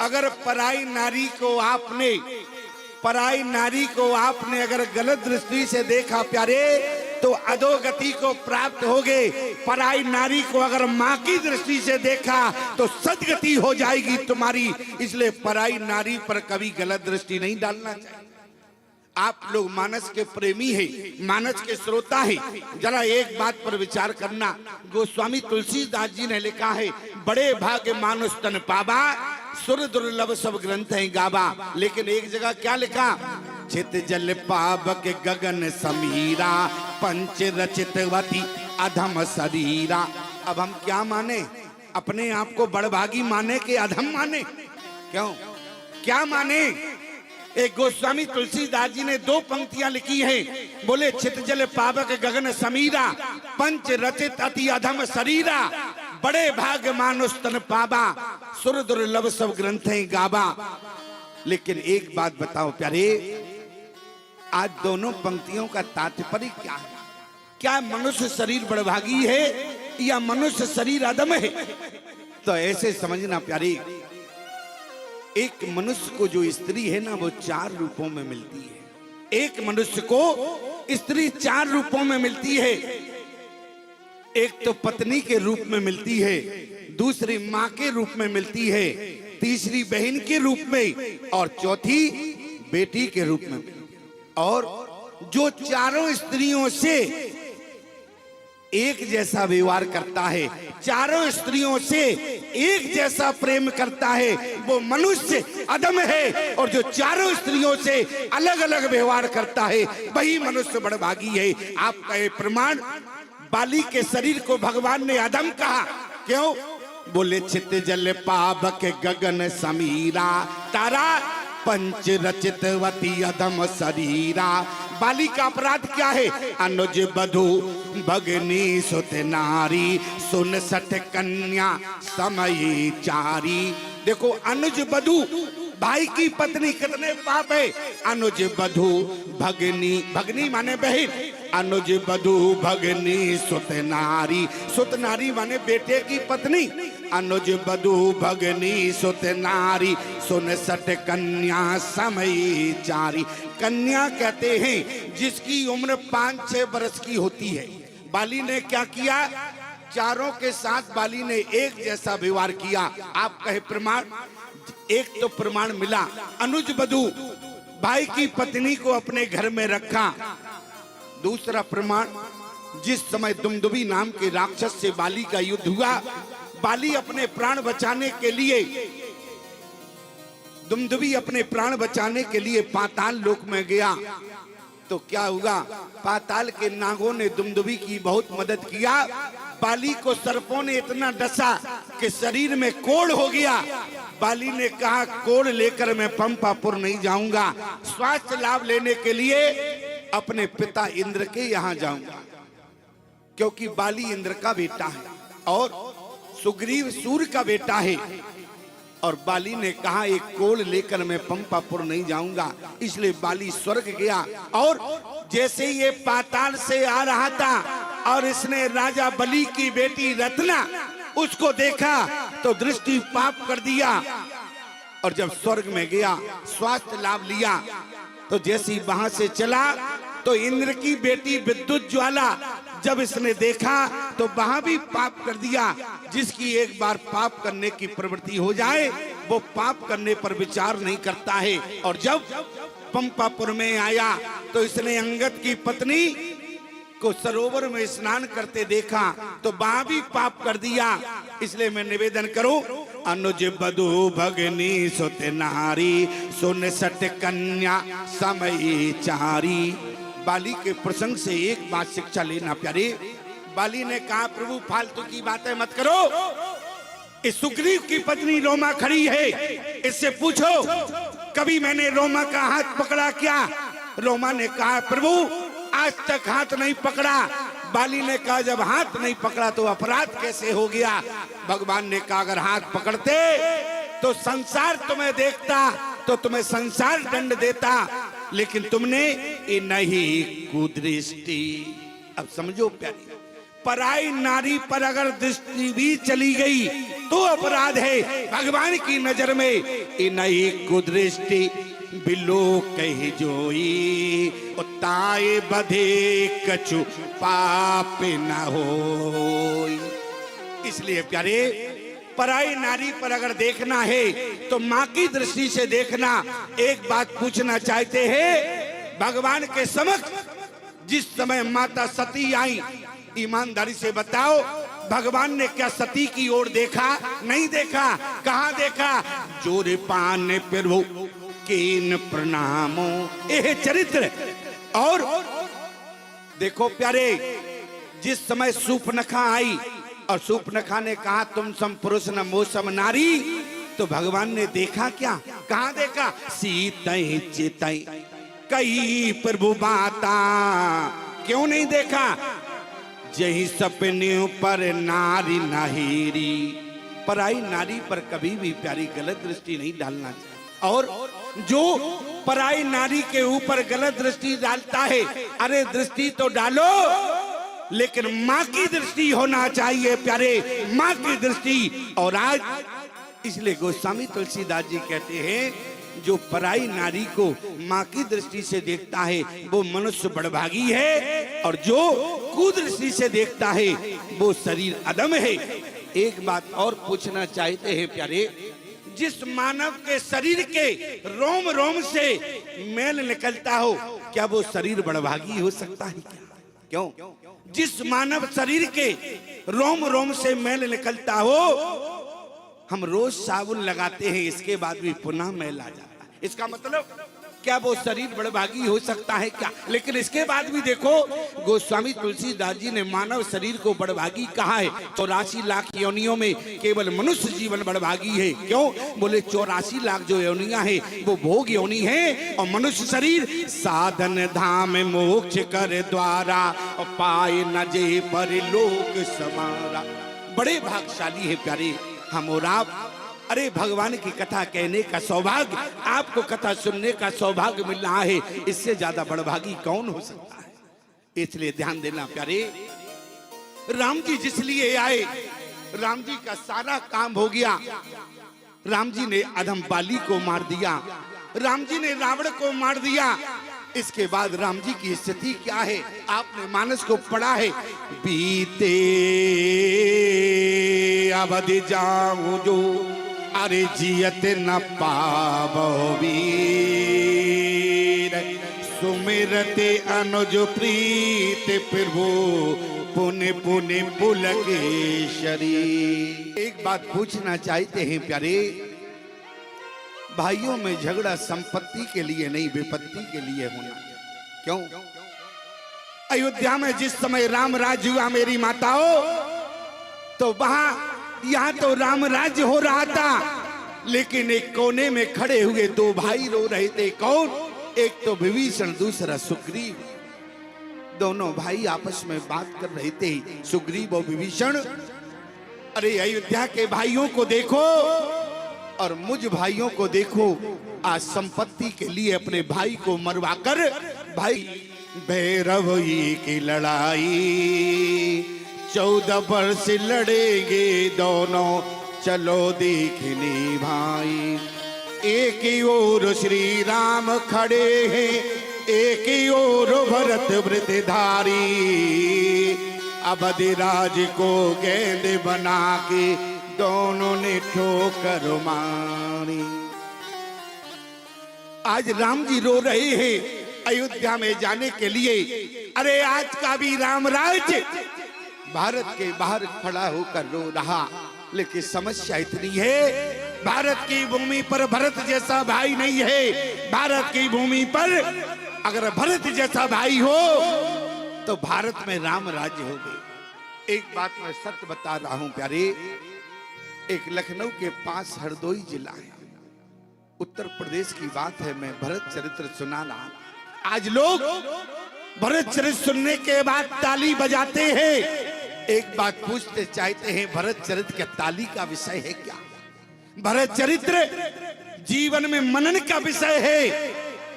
अगर पराई नारी को आपने अगर गलत दृष्टि से देखा प्यारे तो अधोगति को प्राप्त होगे। पराई नारी को अगर माँ की दृष्टि से देखा तो सदगति हो जाएगी तुम्हारी। इसलिए पराई नारी पर कभी गलत दृष्टि नहीं डालना चाहिए। आप लोग मानस के प्रेमी हैं, मानस के श्रोता हैं, जरा एक बात पर विचार करना। गोस्वामी तुलसीदास जी ने लिखा है, बड़े भाग्य मानुष तन पावा, सुर दुर्लभ सब ग्रंथ हैं गावा। लेकिन एक जगह क्या लिखा, चित जल पावक गगन समीरा, पंच रचितवती अधम शरीरा। अब हम क्या माने, अपने आप को बड़भागी माने कि अधम माने? क्यों क्या माने? एक गोस्वामी तुलसीदास जी ने 2 पंक्तियां लिखी हैं, बोले चित जल पावक गगन समीरा, पंच रचित अति अधम शरीरा, बड़े भाग्य मानुष तन पावा, सुर दुर्लभ सब ग्रंथें गावा। लेकिन एक बात बताओ प्यारे, आज दोनों पंक्तियों का तात्पर्य क्या है? क्या मनुष्य शरीर बड़भागी है या मनुष्य शरीर अधम है? तो ऐसे समझना प्यारे, एक मनुष्य को जो स्त्री है ना वो 4 रूपों में मिलती है। एक मनुष्य को स्त्री 4 रूपों में मिलती है। एक तो पत्नी के रूप में मिलती है, दूसरी माँ के रूप में मिलती है, तीसरी बहन के रूप में और चौथी बेटी के रूप में। और जो चारों स्त्रियों से एक जैसा व्यवहार करता है, चारों स्त्रियों से एक जैसा प्रेम करता है, वो मनुष्य अधम है। और जो चारों स्त्रियों से अलग अलग व्यवहार करता है वही मनुष्य बड़भागी है। आपका ये प्रमाण, बाली के शरीर को भगवान ने अधम कहा, क्यों? बोले चित जल पावक गगन समीरा, तारा पंच रचितवती अधम शरीरा। बाली का अपराध क्या है? अनुज बधु भगनी सुत नारी, सुन सठ कन्या समय चारी। देखो अनुज बधु, भाई की पत्नी, कितने पाप है। अनुज बधु भगनी, भगनी माने बहन, अनुज बधु भगनी सुत नारी, सुत नारी माने बेटे की पत्नी। अनुज बधु भगनी सुत नारी, सुन सठ कन्या समय चारी। कन्या कहते हैं जिसकी उम्र 5-6 वर्ष की होती है। बाली ने क्या किया? चारों के साथ बाली ने एक जैसा व्यवहार किया। आप कहे प्रमाण? एक तो प्रमाण मिला, अनुज बधु भाई की पत्नी को अपने घर में रखा। दूसरा प्रमाण, जिस समय दुमदुभी नाम के राक्षस से बाली का युद्ध हुआ, बाली अपने प्राण बचाने के लिए, दुमदुभी अपने प्राण बचाने के लिए पाताल लोक में गया। तो क्या हुआ? पाताल के नागों ने दुमदुभी की बहुत मदद किया। बाली को सर्पों ने इतना डसा कि शरीर में कोढ़ हो गया। बाली ने कहा, कोढ़ लेकर मैं पंपापुर नहीं जाऊंगा, स्वास्थ्य लाभ लेने के लिए अपने पिता इंद्र के यहाँ जाऊंगा, क्योंकि बाली इंद्र का बेटा है और सुग्रीव सूर्य का बेटा है। और बाली ने कहा, एक कोल लेकर मैं पंपापुर नहीं जाऊंगा। इसलिए बाली स्वर्ग गया। और जैसे ये पाताल से आ रहा था और इसने राजा बलि की बेटी रत्ना उसको देखा तो दृष्टि पाप कर दिया। और जब स्वर्ग में गया, स्वास्थ्य लाभ लिया, तो जैसे वहां से चला तो इंद्र की बेटी विद्युत ज्वाला जब इसने देखा तो वहां भी पाप कर दिया। जिसकी एक बार पाप करने की प्रवृत्ति हो जाए वो पाप करने पर विचार नहीं करता है। और जब पंपापुर में आया तो इसने अंगद की पत्नी को सरोवर में स्नान करते देखा तो वहां भी पाप कर दिया। इसलिए मैं निवेदन करूं, अनुज बधु भगनी सुत नारी, सुन सट कन्या समय चारी। बाली के प्रसंग से एक बात शिक्षा लेना प्यारे। बाली ने कहा, प्रभु फालतू की बातें मत करो, इस सुग्रीव की पत्नी रोमा खड़ी है, इससे पूछो कभी मैंने रोमा का हाथ पकड़ा क्या? रोमा ने कहा, प्रभु आज तक हाथ नहीं पकड़ा। बाली ने कहा, जब हाथ नहीं पकड़ा तो अपराध कैसे हो गया? भगवान ने कहा, अगर हाथ पकड़ते तो संसार तुम्हें देखता तो तुम्हें संसार दंड देता, लेकिन तुमने ये नहीं कुदृष्टि। अब समझो प्यारी, पराई नारी पर अगर दृष्टि भी चली गई तो अपराध है भगवान की नजर में। इनई कुदृष्टि बिलो कह जोई, ताए बधे कछु पाप न होई। इसलिए प्यारे, पराई नारी पर अगर देखना है तो माँ की दृष्टि से देखना। एक बात पूछना चाहते हैं, भगवान के समक्ष जिस समय माता सती आई, ईमानदारी से बताओ, भगवान ने क्या सती की ओर देखा? नहीं देखा। कहाँ देखा? जोरे पान प्रभु केन प्रणामो, यह चरित्र। और देखो प्यारे, जिस समय सूर्पनखा आई और सूर्पनखा ने कहा तुम सम पुरुष न मोसम नारी, तो भगवान ने देखा क्या? कहाँ देखा? सीतई चितई कई प्रभु बाता। क्यों नहीं देखा? जही सपने पर नारी नाहीरी। पराई नारी पर कभी भी प्यारी गलत दृष्टि नहीं डालना चाहिए। और जो पराई नारी के ऊपर गलत दृष्टि डालता है, अरे दृष्टि तो डालो, लेकिन माँ की दृष्टि होना चाहिए प्यारे, माँ की दृष्टि। और आज इसलिए गोस्वामी तुलसीदास जी कहते हैं, जो पराई नारी को माँ की दृष्टि से देखता है वो मनुष्य बड़भागी है, और जो कुदृष्टि से देखता है वो शरीर अदम है। एक बात और पूछना चाहते हैं प्यारे, जिस मानव के शरीर के रोम रोम से मैल निकलता हो, क्या वो शरीर बड़भागी हो सकता है क्या? क्यों? जिस मानव शरीर के रोम रोम से मैल निकलता हो, हम रोज साबुन लगाते हैं, इसके बाद भी पुनः मैल आ जाता है। इसका मतलब क्या वो शरीर बड़भागी हो सकता है क्या? लेकिन इसके बाद भी देखो, गोस्वामी तुलसीदास जी ने मानव शरीर को बड़भागी कहा है। 84 लाख योनियों में केवल मनुष्य जीवन बड़भागी है। क्यों? बोले 84 लाख जो योनियां हैं वो भोग योनि है, और मनुष्य शरीर साधन धाम मोक्ष कर द्वारा, पाए न जे पर लोक समारा। बड़े भागशाली है प्यारे हम और आप। अरे भगवान की कथा कहने का सौभाग्य, आपको कथा सुनने का सौभाग्य मिल रहा है, इससे ज्यादा बड़भागी कौन हो सकता है? इसलिए ध्यान देना प्यारे, राम जी जिस लिए आए, राम जी का सारा काम हो गया। राम जी ने अधम बाली को मार दिया, राम जी ने रावण को मार दिया। इसके बाद राम जी की स्थिति क्या है? आपने मानस को पढ़ा है, बीते अवधि जाऊं जो, अरे जियत न पावो वीर, सुमिरते अनुज प्रीत प्रभु, पुण्य पुण्य पुलकेश्वरी। एक बात पूछना चाहते हैं प्यारे, भाइयों में झगड़ा संपत्ति के लिए नहीं, विपत्ति के लिए होना। क्यों? अयोध्या में जिस समय राम राज्य हुआ मेरी माताओं, तो वहां यहाँ तो राम राज्य हो रहा था, लेकिन एक कोने में खड़े हुए दो भाई रो रहे थे। कौन? एक तो विभीषण, दूसरा सुग्रीव। दोनों भाई आपस में बात कर रहे थे, सुग्रीव और विभीषण। अरे अयोध्या के भाइयों को देखो और मुझ भाइयों को देखो, आज संपत्ति के लिए अपने भाई को मरवाकर, भाई भैरव की लड़ाई 14 वर्ष लड़ेंगे दोनों, चलो देखने भाई। एक ही ओर श्री राम खड़े हैं, एक ही ओर भरत वृद्धधारी, अवधि राज को गेंद बना के दोनों ने ठोकर मारी। आज राम जी रो रहे हैं अयोध्या में जाने के लिए। अरे आज का भी राम राज्य भारत के बाहर खड़ा होकर रो रहा, लेकिन समस्या इतनी है, भारत की भूमि पर भरत जैसा भाई नहीं है। भारत की भूमि पर अगर भरत जैसा भाई हो तो भारत में राम राज्य हो गए। एक बात मैं सत्य बता रहा हूं प्यारे, एक लखनऊ के पास हरदोई जिला है, उत्तर प्रदेश की बात है। मैं भरत चरित्र सुना रहा। आज लोग भरत चरित्र सुनने के बाद ताली बजाते हैं। एक बात पूछते चाहते हैं, भरत चरित्र क्या ताली का विषय है क्या? भरत चरित्र जीवन में मनन का विषय है,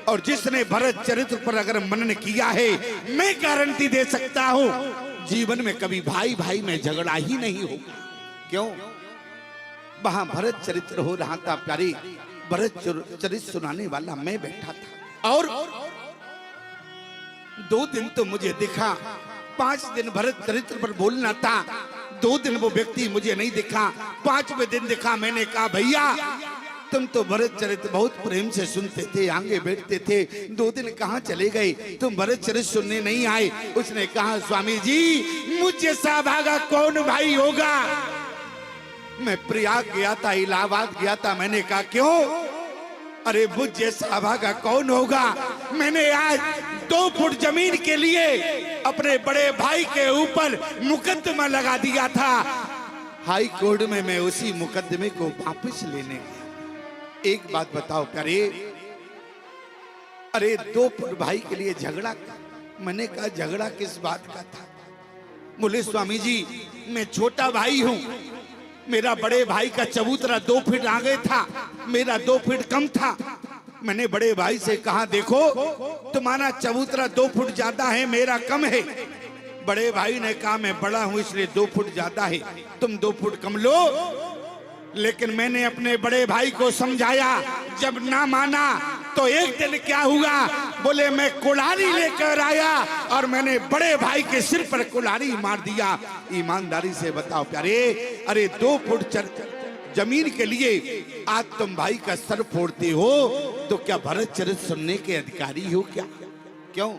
और जिसने भरत चरित्र पर अगर मनन किया है, मैं गारंटी दे सकता हूं जीवन में कभी भाई भाई में झगड़ा ही नहीं होगा। क्यों? वहां भरत चरित्र हो रहा था प्यारे। भरत चरित्र सुनाने वाला मैं बैठा था और 2 दिन तो मुझे दिखा, 5 दिन भरत चरित्र पर बोलना था। 2 दिन वो व्यक्ति मुझे नहीं दिखा, 5वें दिन दिखा। मैंने कहा भैया तुम तो भरत चरित्र बहुत प्रेम से सुनते थे, आगे बैठते थे, 2 दिन कहाँ चले गए, तुम भरत चरित्र सुनने नहीं आए। उसने कहा स्वामी जी मुझे साभागा कौन भाई होगा। मैं प्रयाग गया था, इलाहाबाद गया था। मैंने कहा क्यों? अरे मुझ जैसा भागा कौन होगा। मैंने आज 2 फुट जमीन के लिए अपने बड़े भाई के ऊपर मुकदमा लगा दिया था। हाई कोर्ट में मैं उसी मुकदमे को वापस लेने गया। एक बात बताओ प्यारे, अरे 2 फुट भाई के लिए झगड़ा। मैंने कहा झगड़ा किस बात का था? बोले स्वामी जी मैं छोटा भाई हूं, मेरा बड़े भाई का चबूतरा 2 फीट आगे था, मेरा 2 फीट कम था। मैंने बड़े भाई से कहा देखो तुम्हारा चबूतरा 2 फुट ज्यादा है, मेरा कम है। बड़े भाई ने कहा मैं बड़ा हूं इसलिए 2 फुट ज्यादा है, तुम 2 फुट कम लो। लेकिन मैंने अपने बड़े भाई को समझाया, जब ना माना तो एक दिन क्या हुआ, बोले मैं कुल्हाड़ी लेकर आया और मैंने बड़े भाई के सिर पर कुल्हाड़ी मार दिया। ईमानदारी से बताओ प्यारे, अरे 2 फुट जमीन के लिए आज तुम भाई का सर फोड़ते हो तो क्या भरत चरित्र सुनने के अधिकारी हो क्या? क्यों?